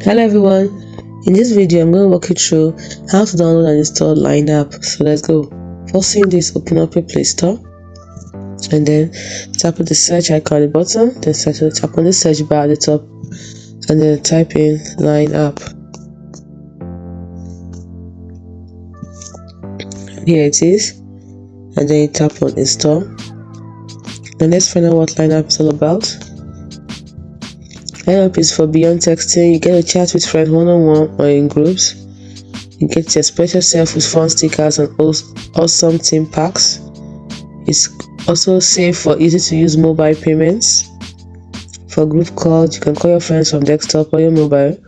Hello everyone, in this video I'm going to walk you through how to download and install Line app. So let's go. First thing is open up your Play Store and then tap on the search icon at the bottom, then tap on the search bar at the top and then type in Line app. Here it is, and then you tap on install. And let's find out what Line app is all about. Line app is for beyond texting. You get to chat with friends one-on-one or in groups. You get to express yourself with fun stickers and awesome theme packs. It's also safe for easy to use mobile payments. For group calls, you can call your friends from desktop or your mobile.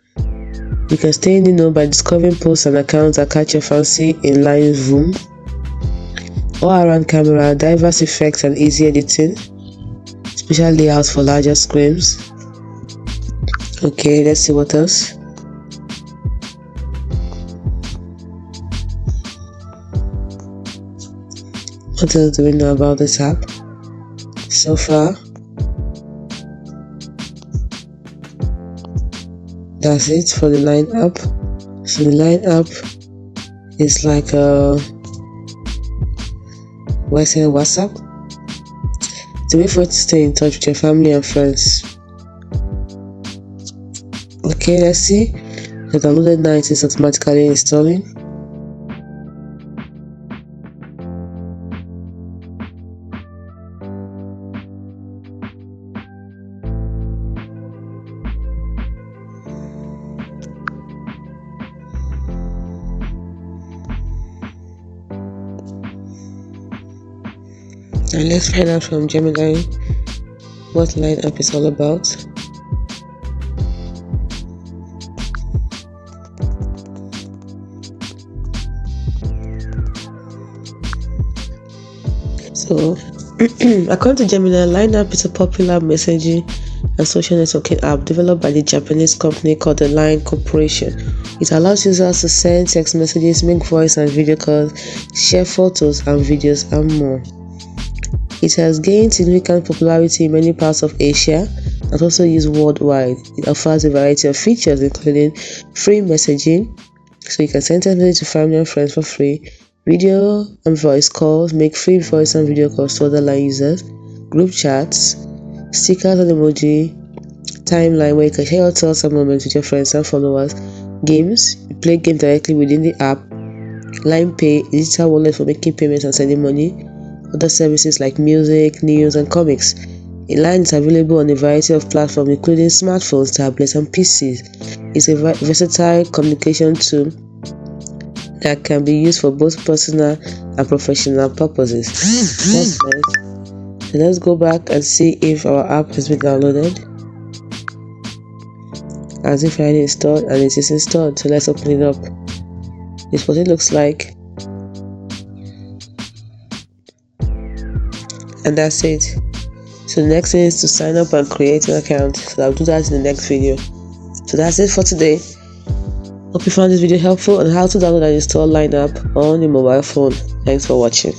You can stay in the know by discovering posts and accounts that catch your fancy in Line Zoom. All-around camera, diverse effects and easy editing. Special layouts for larger screens. Okay, let's see what else. What else do we know about this app so far? That's it for the Line app. So the Line app is like WhatsApp. It's a way for you to stay in touch with your family and friends. Okay, let's see. The downloaded now, it is automatically installing. And let's find out from Gemini what Line app is all about. So, according to Gemini, Line app is a popular messaging and social networking app developed by the Japanese company called the Line Corporation. It allows users to send text messages, make voice and video calls, share photos and videos, and more. It has gained significant popularity in many parts of Asia and also used worldwide. It offers a variety of features including free messaging, so you can send messages to family and friends for free, video and voice calls, make free voice and video calls to other Line users, group chats, stickers and emoji, timeline where you can share your thoughts and moments with your friends and followers, games, you play games directly within the app, Line Pay, digital wallet for making payments and sending money, other services like music, news, and comics. Line is available on a variety of platforms including smartphones, tablets, and PCs. It's a versatile communication tool that can be used for both personal and professional purposes. That's nice. So let's go back and see if our app has been downloaded. As if I had installed, and it is installed. So let's open it up. This is what it looks like. And that's it. So the next thing is to sign up and create an account. So I'll do that in the next video. So that's it for today. Hope you found this video helpful on how to download and install Line app on your mobile phone. Thanks for watching.